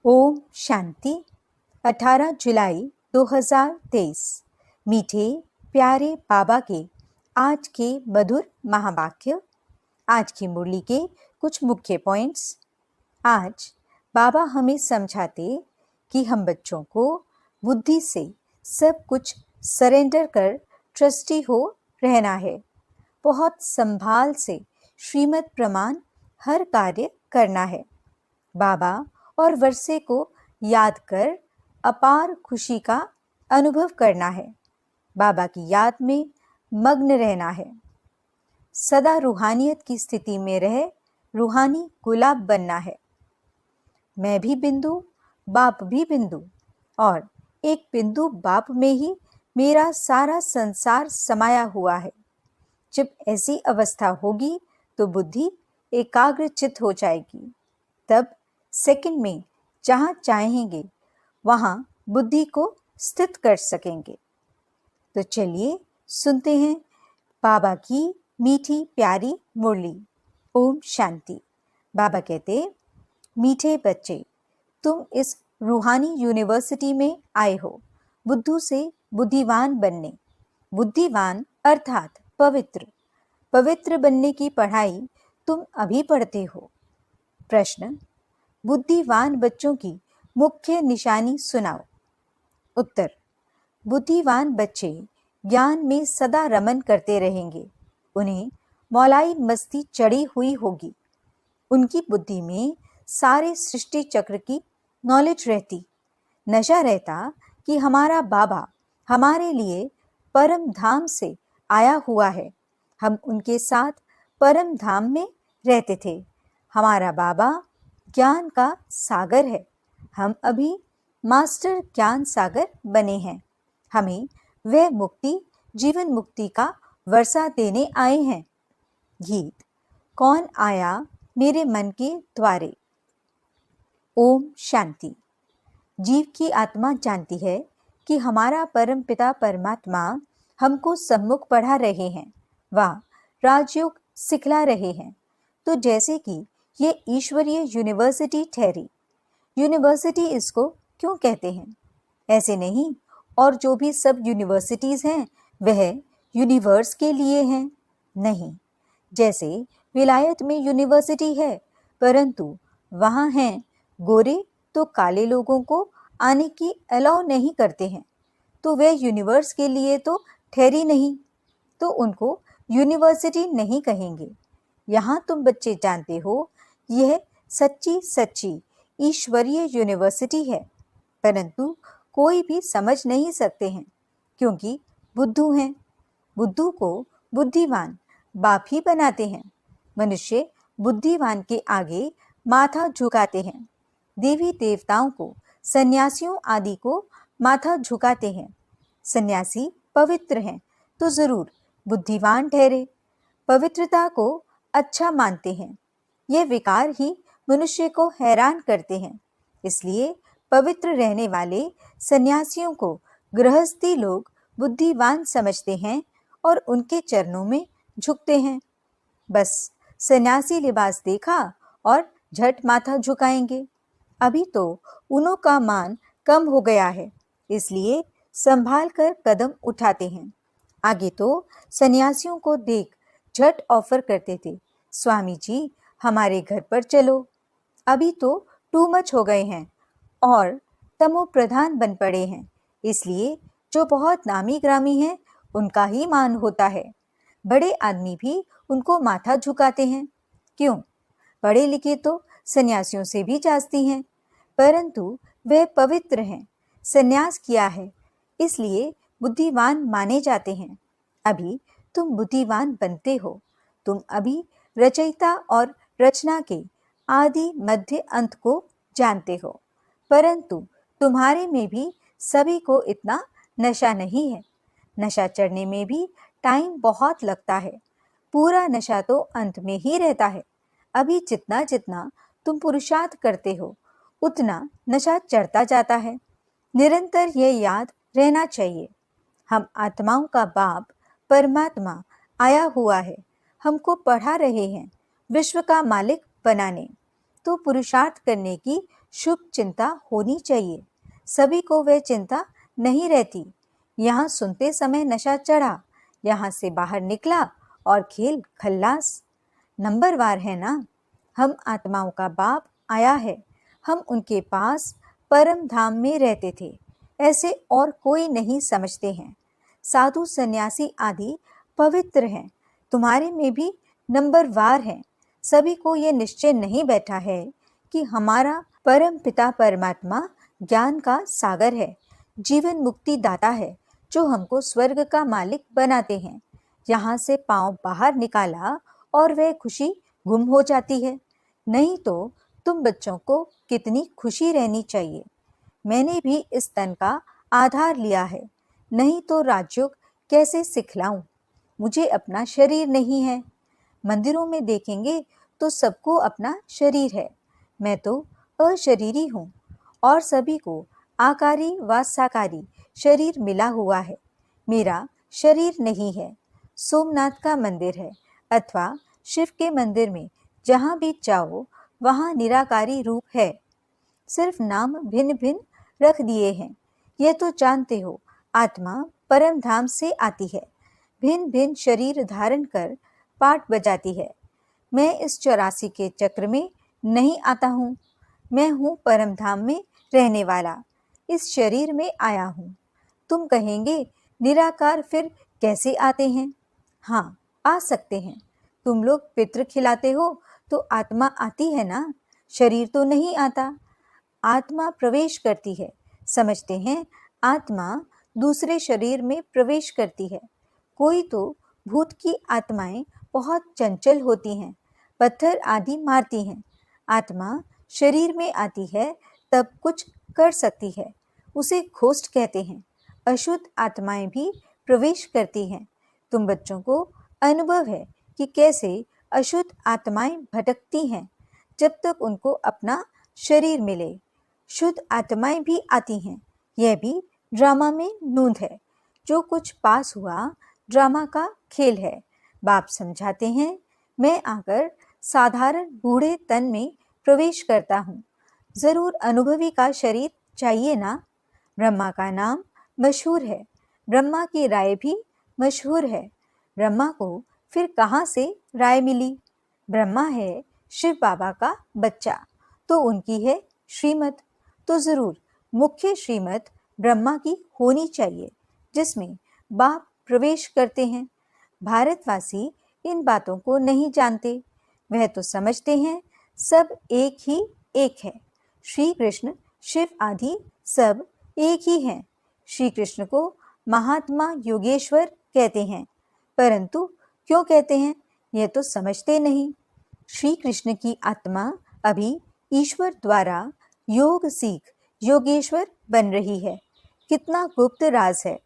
ओम शांति। 18 जुलाई 2023। मीठे प्यारे बाबा के आज के मधुर महावाक्य। आज की मुरली के कुछ मुख्य पॉइंट्स। आज बाबा हमें समझाते कि हम बच्चों को बुद्धि से सब कुछ सरेंडर कर ट्रस्टी हो रहना है। बहुत संभाल से श्रीमत प्रमाण हर कार्य करना है। बाबा और वर्षे को याद कर अपार खुशी का अनुभव करना है। बाबा की याद में मग्न रहना है। सदा रूहानियत की स्थिति में रह रूहानी गुलाब बनना है। मैं भी बिंदु, बाप भी बिंदु, और एक बिंदु बाप में ही मेरा सारा संसार समाया हुआ है। जब ऐसी अवस्था होगी तो बुद्धि एकाग्रचित हो जाएगी। तब सेकंड में जहाँ चाहेंगे वहाँ बुद्धि को स्थित कर सकेंगे। तो चलिए सुनते हैं बाबा की मीठी प्यारी मुरली। ओम शांति। बाबा कहते, मीठे बच्चे, तुम इस रूहानी यूनिवर्सिटी में आए हो बुद्धू से बुद्धिवान बनने। बुद्धिवान अर्थात पवित्र। पवित्र बनने की पढ़ाई तुम अभी पढ़ते हो। प्रश्न, बुद्धिवान बच्चों की मुख्य निशानी सुनाओ। उत्तर, बुद्धिवान बच्चे ज्ञान में सदा रमन करते रहेंगे। उन्हें मौलाई मस्ती चढ़ी हुई होगी। उनकी बुद्धि में सारे सृष्टि चक्र की नॉलेज रहती। नशा रहता कि हमारा बाबा हमारे लिए परम धाम से आया हुआ है। हम उनके साथ परम धाम में रहते थे। हमारा बाबा ज्ञान का सागर है। हम अभी मास्टर ज्ञान सागर बने हैं। हमें वह मुक्ति, जीवन मुक्ति का वर्षा देने आए हैं। गीत, कौन आया मेरे मन के द्वारे। ओम शांति। जीव की आत्मा जानती है कि हमारा परम पिता परमात्मा हमको सम्मुख पढ़ा रहे हैं, वह राजयोग सिखला रहे हैं। तो जैसे कि ये ईश्वरीय यूनिवर्सिटी ठहरी। यूनिवर्सिटी इसको क्यों कहते हैं? ऐसे नहीं, और जो भी सब यूनिवर्सिटीज़ हैं वह यूनिवर्स के लिए हैं, नहीं। जैसे विलायत में यूनिवर्सिटी है, परंतु वहाँ हैं गोरे तो काले लोगों को आने की अलाउ नहीं करते हैं, तो वे यूनिवर्स के लिए तो ठहरी नहीं, तो उनको यूनिवर्सिटी नहीं कहेंगे। यहाँ तुम बच्चे जानते हो यह सच्ची सच्ची ईश्वरीय यूनिवर्सिटी है, परंतु कोई भी समझ नहीं सकते हैं क्योंकि बुद्धू हैं। बुद्धू को बुद्धिवान बाप ही बनाते हैं। मनुष्य बुद्धिवान के आगे माथा झुकाते हैं। देवी देवताओं को, सन्यासियों आदि को माथा झुकाते हैं। सन्यासी पवित्र हैं तो जरूर बुद्धिवान ठहरे। पवित्रता को अच्छा मानते हैं। ये विकार ही मनुष्य को हैरान करते हैं। इसलिए पवित्र रहने वाले सन्यासियों को गृहस्थी लोग बुद्धिवान समझते हैं और उनके चरणों में झुकते हैं। बस सन्यासी लिबास देखा और झट माथा झुकाएंगे। अभी तो उन्हों का मान कम हो गया है, इसलिए संभाल कर कदम उठाते हैं। आगे तो सन्यासियों को देख झट ऑफर करते थे, स्वामी जी हमारे घर पर चलो। अभी तो टू मच हो गए हैं और तमो प्रधान बन पड़े हैं, इसलिए जो बहुत नामी ग्रामी हैं उनका ही मान होता है। बड़े आदमी भी उनको माथा झुकाते हैं। क्यों? पढ़े लिखे तो सन्यासियों से भी जास्ती हैं, परंतु वे पवित्र हैं, सन्यास किया है, इसलिए बुद्धिवान माने जाते हैं। अभी तुम बुद्धिवान बनते हो। तुम अभी रचयिता और रचना के आदि मध्य अंत को जानते हो, परंतु तुम्हारे में भी सभी को इतना नशा नहीं है। नशा चढ़ने में भी टाइम बहुत लगता है। पूरा नशा तो अंत में ही रहता है। अभी जितना जितना तुम पुरुषार्थ करते हो उतना नशा चढ़ता जाता है। निरंतर यह याद रहना चाहिए, हम आत्माओं का बाप परमात्मा आया हुआ है, हमको पढ़ा रहे हैं विश्व का मालिक बनाने। तो पुरुषार्थ करने की शुभ चिंता होनी चाहिए। सभी को वह चिंता नहीं रहती। यहाँ सुनते समय नशा चढ़ा, यहाँ से बाहर निकला और खेल खल्लास। नंबरवार है ना। हम आत्माओं का बाप आया है। हम उनके पास परम धाम में रहते थे, ऐसे और कोई नहीं समझते हैं। साधु सन्यासी आदि पवित्र हैं, तुम्हारे में भी नंबरवार हैं। सभी को ये निश्चय नहीं बैठा है कि हमारा परम पिता परमात्मा ज्ञान का सागर है, जीवन मुक्ति दाता है, जो हमको स्वर्ग का मालिक बनाते हैं। यहाँ से पांव बाहर निकाला और वह खुशी गुम हो जाती है। नहीं तो तुम बच्चों को कितनी खुशी रहनी चाहिए। मैंने भी इस तन का आधार लिया है, नहीं तो राजयोग कैसे सिखलाऊं। मुझे अपना शरीर नहीं है। मंदिरों में देखेंगे तो सबको अपना शरीर है। मैं तो अशरीरी हूँ और सभी को आकारी व साकारी शरीर मिला हुआ है। मेरा शरीर नहीं है। सोमनाथ का मंदिर है अथवा शिव के मंदिर में जहाँ भी जाओ वहाँ निराकारी रूप है। सिर्फ नाम भिन्न भिन्न रख दिए हैं। यह तो जानते हो आत्मा परम धाम से आती है, भिन्न भिन्न शरीर धारण कर पाठ बजाती है। मैं इस 84 के चक्र में नहीं आता हूँ। मैं हूँ परम धाम में रहने वाला, इस शरीर में आया हूँ। तुम कहेंगे निराकार फिर कैसे आते हैं? हाँ, आ सकते हैं। तुम लोग पितृ खिलाते हो तो आत्मा आती है ना, शरीर तो नहीं आता। आत्मा प्रवेश करती है। समझते हैं आत्मा दूसरे शरीर में प्रवेश करती है। कोई तो भूत की आत्माएं बहुत चंचल होती हैं, पत्थर आदि मारती हैं। आत्मा शरीर में आती है तब कुछ कर सकती है, उसे घोस्ट कहते हैं। अशुद्ध आत्माएं भी प्रवेश करती हैं। तुम बच्चों को अनुभव है कि कैसे अशुद्ध आत्माएं भटकती हैं जब तक उनको अपना शरीर मिले। शुद्ध आत्माएं भी आती हैं। यह भी ड्रामा में नूंद है। जो कुछ पास हुआ ड्रामा का खेल है। बाप समझाते हैं मैं आकर साधारण बूढ़े तन में प्रवेश करता हूँ। जरूर अनुभवी का शरीर चाहिए ना। ब्रह्मा का नाम मशहूर है, ब्रह्मा की राय भी मशहूर है। ब्रह्मा को फिर कहाँ से राय मिली? ब्रह्मा है शिव बाबा का बच्चा, तो उनकी है श्रीमत। तो जरूर मुख्य श्रीमत ब्रह्मा की होनी चाहिए, जिसमें बाप प्रवेश करते हैं। भारतवासी इन बातों को नहीं जानते। वह तो समझते हैं सब एक ही एक है। श्री कृष्ण शिव आदि सब एक ही हैं। श्री कृष्ण को महात्मा योगेश्वर कहते हैं, परंतु क्यों कहते हैं यह तो समझते नहीं। श्री कृष्ण की आत्मा अभी ईश्वर द्वारा योग सीख योगेश्वर बन रही है। कितना गुप्त राज है।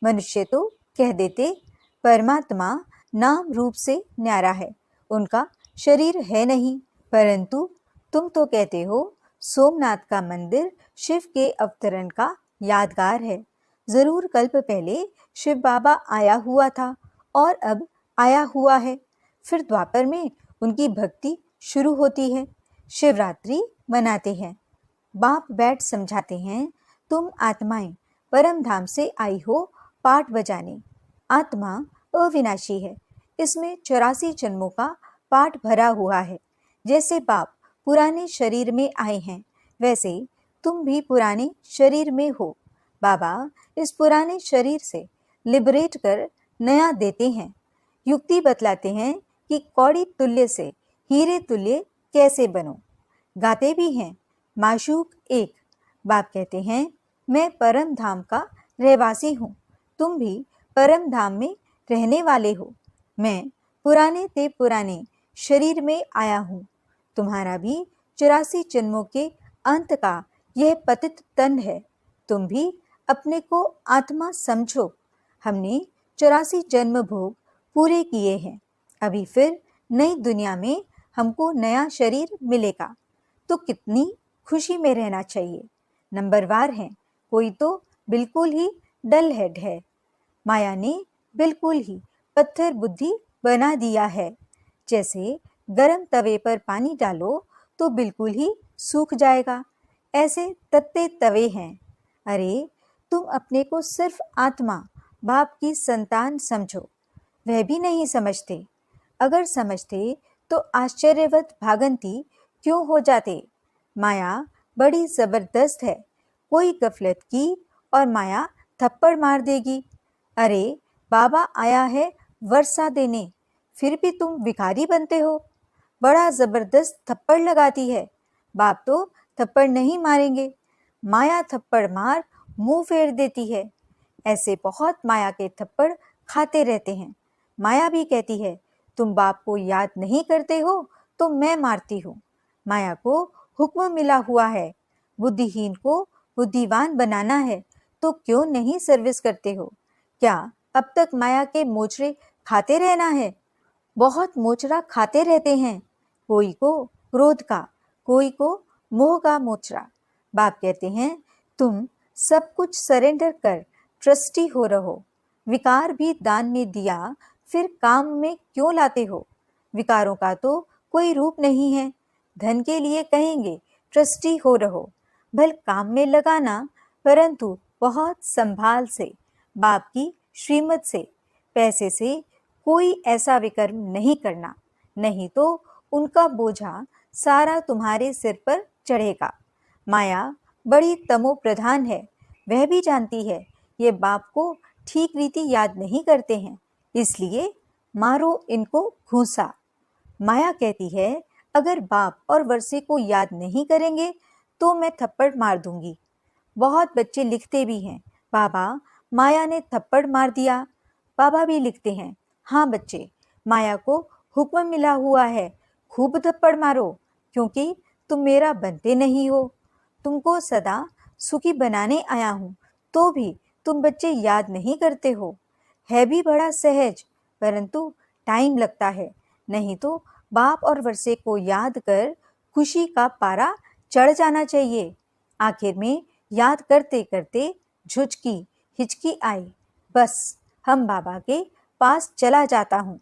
मनुष्य तो कह देते परमात्मा नाम रूप से न्यारा है, उनका शरीर है नहीं। परंतु तुम तो कहते हो सोमनाथ का मंदिर शिव के अवतरण का यादगार है। जरूर कल्प पहले शिव बाबा आया हुआ था और अब आया हुआ है। फिर द्वापर में उनकी भक्ति शुरू होती है। शिवरात्रि मनाते हैं। बाप बैठ समझाते हैं तुम आत्माएं परम धाम से आई हो पाठ बजाने। आत्मा अविनाशी है, इसमें 84 जन्मों का पाठ भरा हुआ है। जैसे बाप पुराने शरीर में आए हैं, वैसे तुम भी पुराने शरीर में हो। बाबा इस पुराने शरीर से लिबरेट कर नया देते हैं। युक्ति बतलाते हैं कि कौड़ी तुल्य से हीरे तुल्य कैसे बनो। गाते भी हैं माशूक एक। बाप कहते हैं मैं परम धाम का रहवासी हूँ, तुम भी परम धाम में रहने वाले हो। मैं पुराने ते पुराने शरीर में आया हूँ। तुम्हारा भी 84 जन्मों के अंत का यह पतित तन है। तुम भी अपने को आत्मा समझो। हमने 84 जन्म भोग पूरे किए हैं। अभी फिर नई दुनिया में हमको नया शरीर मिलेगा, तो कितनी खुशी में रहना चाहिए। नंबरवार हैं, कोई तो बिल्कुल ही डल हेड है। माया ने बिल्कुल ही पत्थर बुद्धि बना दिया है। जैसे गरम तवे पर पानी डालो तो बिल्कुल ही सूख जाएगा, ऐसे तत्ते तवे हैं। अरे, तुम अपने को सिर्फ आत्मा, बाप की संतान समझो। वह भी नहीं समझते। अगर समझते तो आश्चर्यवत भागंती क्यों हो जाते। माया बड़ी जबरदस्त है। कोई गफलत की और माया थप्पड़ मार देगी। अरे, बाबा आया है वर्षा देने, फिर भी तुम भिखारी बनते हो। बड़ा जबरदस्त थप्पड़ लगाती है। बाप तो थप्पड़ नहीं मारेंगे। माया थप्पड़ मार मुंह फेर देती है। ऐसे बहुत माया के थप्पड़ खाते रहते हैं। माया भी कहती है, तुम बाप को याद नहीं करते हो तो मैं मारती हूँ। माया को हुक्म मिला हुआ है, बुद्धिहीन को बुद्धिवान बनाना है, तो क्यों नहीं सर्विस करते हो। क्या अब तक माया के मोचरे खाते रहना है। बहुत मोचरा खाते रहते हैं। कोई को क्रोध का, कोई को मोह का मोचरा। बाप कहते हैं, तुम सब कुछ सरेंडर कर ट्रस्टी हो रहो। विकार भी दान में दिया, फिर काम में क्यों लाते हो। विकारों का तो कोई रूप नहीं है। धन के लिए कहेंगे ट्रस्टी हो रहो, भल काम में लगाना, परंतु बहुत संभाल से, बाप की श्रीमत से, पैसे से कोई ऐसा विकर्म नहीं करना, नहीं तो उनका बोझा सारा तुम्हारे सिर पर चढ़ेगा। माया बड़ी तमो प्रधान है। वह भी जानती है ये बाप को ठीक रीति याद नहीं करते हैं, इसलिए मारो इनको घूंसा। माया कहती है, अगर बाप और वर्षे को याद नहीं करेंगे तो मैं थप्पड़ मार दूंगी। बहुत बच्चे लिखते भी हैं, बाबा माया ने थप्पड़ मार दिया। बाबा भी लिखते हैं, हाँ बच्चे, माया को हुक्म मिला हुआ है, खूब थप्पड़ मारो, क्योंकि तुम मेरा बनते नहीं हो। तुमको सदा सुखी बनाने आया हूँ, तो भी तुम बच्चे याद नहीं करते हो। है भी बड़ा सहज, परंतु टाइम लगता है, नहीं तो बाप और वर्षे को याद कर खुशी का पारा चढ़ जाना चाहिए। आखिर में याद करते करते झुचकी हिचकी आई। बस हम बाबा के पास चला जाता हूँ,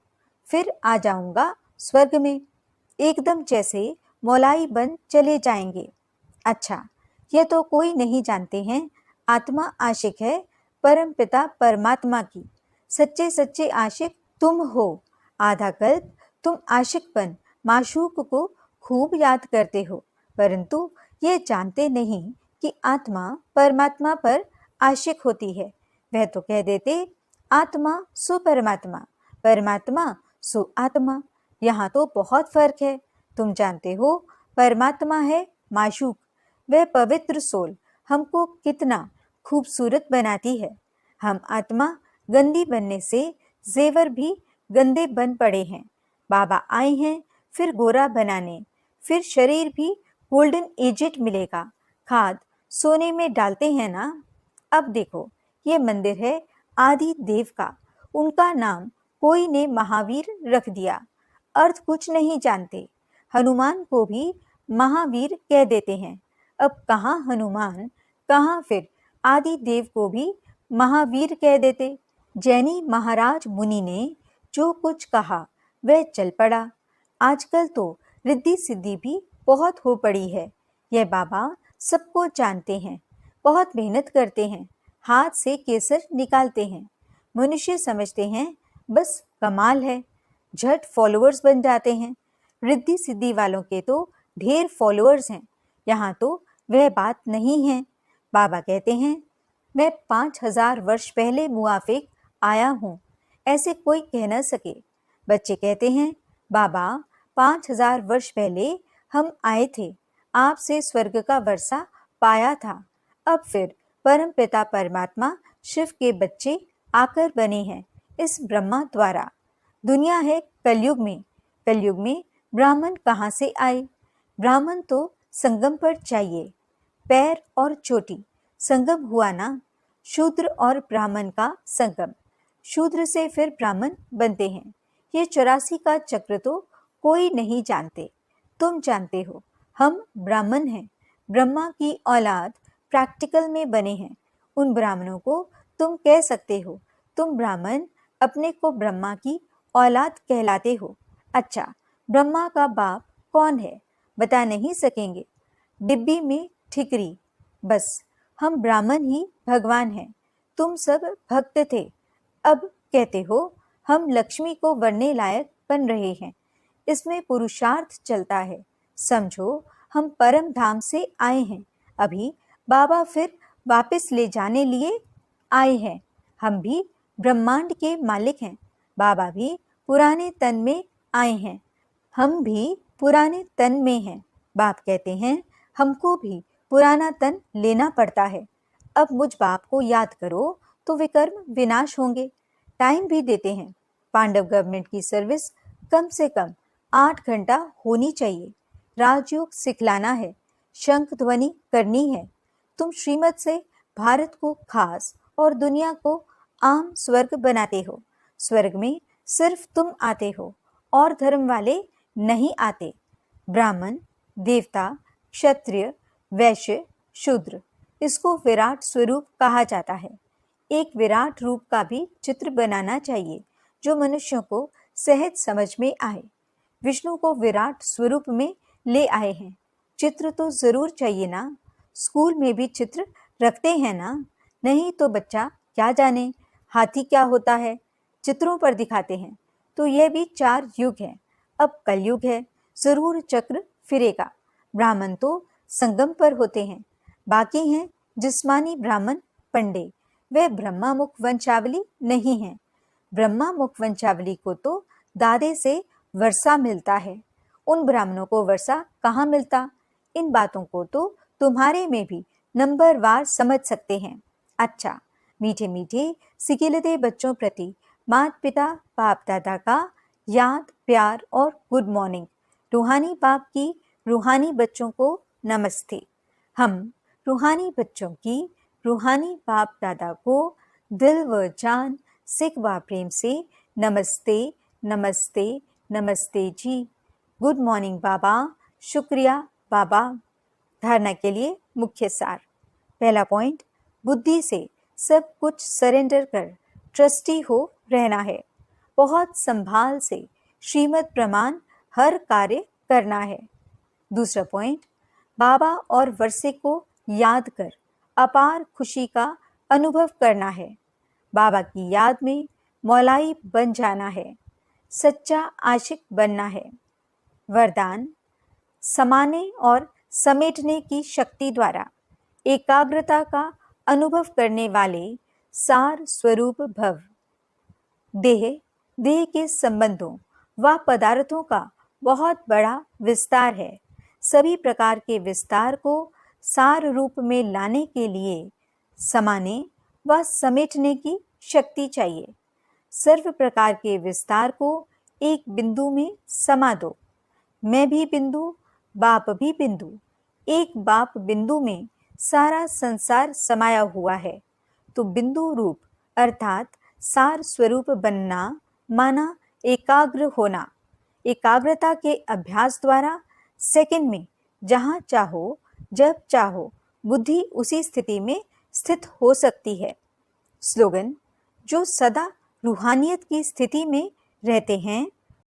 फिर आ जाऊंगा स्वर्ग में, एकदम जैसे मौलाई बन चले जाएंगे। अच्छा, यह तो कोई नहीं जानते हैं, आत्मा आशिक है परम पिता परमात्मा की। सच्चे सच्चे आशिक तुम हो। आधा कल्प तुम आशिकपन माशूक को खूब याद करते हो, परंतु ये जानते नहीं कि आत्मा परमात्मा पर आशिक होती है। वह तो कह देते, आत्मा सो परमात्मा, परमात्मा सो आत्मा। यहाँ तो बहुत फर्क है। तुम जानते हो, परमात्मा है माशूक, वह पवित्र सोल हमको कितना खूबसूरत बनाती है। हम आत्मा गंदी बनने से जेवर भी गंदे बन पड़े हैं। बाबा आए हैं फिर गोरा बनाने, फिर शरीर भी गोल्डन एजेड मिलेगा। खाद सोने में डालते हैं ना। अब देखो, ये मंदिर है आदि देव का, उनका नाम कोई ने महावीर रख दिया। अर्थ कुछ नहीं जानते। हनुमान को भी महावीर कह देते हैं। अब कहाँ हनुमान, कहाँ फिर आदि देव को भी महावीर कह देते। जैनी महाराज मुनि ने जो कुछ कहा वह चल पड़ा। आजकल तो रिद्धि सिद्धि भी बहुत हो पड़ी है। यह बाबा सबको जानते हैं, बहुत मेहनत करते हैं, हाथ से केसर निकालते हैं। मनुष्य समझते हैं बस कमाल है, झट फॉलोअर्स बन जाते हैं। रिद्धि सिद्धि वालों के तो ढेर फॉलोअर्स हैं। यहाँ तो वह बात नहीं है। बाबा कहते हैं, मैं 5000 वर्ष पहले मुआफिक आया हूँ, ऐसे कोई कह न सके। बच्चे कहते हैं, बाबा 5000 वर्ष पहले हम आए थे, आपसे स्वर्ग का वर्षा पाया था। अब फिर परम पिता परमात्मा शिव के बच्चे आकर बने हैं इस ब्रह्मा द्वारा। दुनिया है कलयुग में, कलयुग में ब्राह्मण कहाँ से आए। ब्राह्मण तो संगम पर चाहिए, पैर और चोटी संगम हुआ ना। शूद्र और ब्राह्मण का संगम, शूद्र से फिर ब्राह्मण बनते हैं। ये 84 का चक्र तो कोई नहीं जानते। तुम जानते हो, हम ब्राह्मण हैं, ब्रह्मा की औलाद प्रैक्टिकल में बने हैं। उन ब्राह्मणों को तुम कह सकते हो, तुम ब्राह्मण अपने को ब्रह्मा की औलाद कहलाते हो। अच्छा, ब्रह्मा का बाप कौन है बता नहीं सकेंगे। डिब्बी में ठिकरी। बस हम ब्राह्मण ही भगवान हैं, तुम सब भक्त थे, अब कहते हो हम लक्ष्मी को वरने लायक बन रहे हैं। इसमें पुरुषार्थ चलता है। समझो हम परम धाम से आए हैं, अभी बाबा फिर वापस ले जाने लिए आए हैं। हम भी ब्रह्मांड के मालिक हैं, बाबा भी पुराने तन में आए हैं, हम भी पुराने तन में हैं। बाप कहते हैं हमको भी पुराना तन लेना पड़ता है। अब मुझ बाप को याद करो तो विकर्म विनाश होंगे। टाइम भी देते हैं, पांडव गवर्नमेंट की सर्विस कम से कम 8 घंटा होनी चाहिए। राजयोग सिखलाना है, शंख ध्वनि करनी है। तुम श्रीमत से भारत को खास और दुनिया को आम स्वर्ग बनाते हो। स्वर्ग में सिर्फ तुम आते हो और धर्म वाले नहीं आते। ब्राह्मण, देवता, क्षत्रिय, वैश्य, शूद्र, इसको विराट स्वरूप कहा जाता है। एक विराट रूप का भी चित्र बनाना चाहिए जो मनुष्यों को सहज समझ में आए। विष्णु को विराट स्वरूप में ले आए हैं, चित्र तो जरूर चाहिए ना। स्कूल में भी चित्र रखते हैं ना, नहीं तो बच्चा क्या जाने हाथी क्या होता है, चित्रों पर दिखाते हैं। तो यह भी 4 युग है, अब कलयुग है, जरूर चक्र फिरेगा। ब्राह्मण तो संगम पर होते हैं, बाकी हैं जिस्मानी ब्राह्मण पंडे, वे ब्रह्मा मुख वंशावली नहीं है। ब्रह्मा मुख वंशावली को तो दादे से वर्षा मिलता है, उन ब्राह्मणों को वर्षा कहाँ मिलता। इन बातों को तो तुम्हारे में भी नंबरवार समझ सकते हैं। अच्छा, मीठे मीठे सिकिलते बच्चों प्रति माता पिता बाप दादा का याद, प्यार और गुड मॉर्निंग। रूहानी बाप की रूहानी बच्चों को नमस्ते। हम रूहानी बच्चों की रूहानी बाप दादा को दिल व जान, सिख व प्रेम से नमस्ते नमस्ते नमस्ते जी। गुड मॉर्निंग बाबा, शुक्रिया बाबा। धारणा के लिए मुख्य सार। पहला पॉइंट, बुद्धि से सब कुछ सरेंडर कर ट्रस्टी हो रहना है। बहुत संभाल से श्रीमत प्रमाण हर कार्य करना है। दूसरा पॉइंट, बाबा और वर्षे को याद कर अपार खुशी का अनुभव करना है। बाबा की याद में मौलाई बन जाना है, सच्चा आशिक बनना है। वरदान, समाने और समेटने की शक्ति द्वारा एकाग्रता का अनुभव करने वाले सार स्वरूप भव। देह के संबंधों व पदार्थों का बहुत बड़ा विस्तार है। सभी प्रकार के विस्तार को सार रूप में लाने के लिए समाने व समेटने की शक्ति चाहिए। सर्व प्रकार के विस्तार को एक बिंदु में समा दो। मैं भी बिंदु, बाप भी बिंदु, एक बाप बिंदु में सारा संसार समाया हुआ है। तो बिंदु रूप अर्थात सार स्वरूप बनना माना एकाग्र होना। एकाग्रता के अभ्यास द्वारा सेकंड में जहाँ चाहो जब चाहो बुद्धि उसी स्थिति में स्थित हो सकती है। स्लोगन, जो सदा रूहानियत की स्थिति में रहते हैं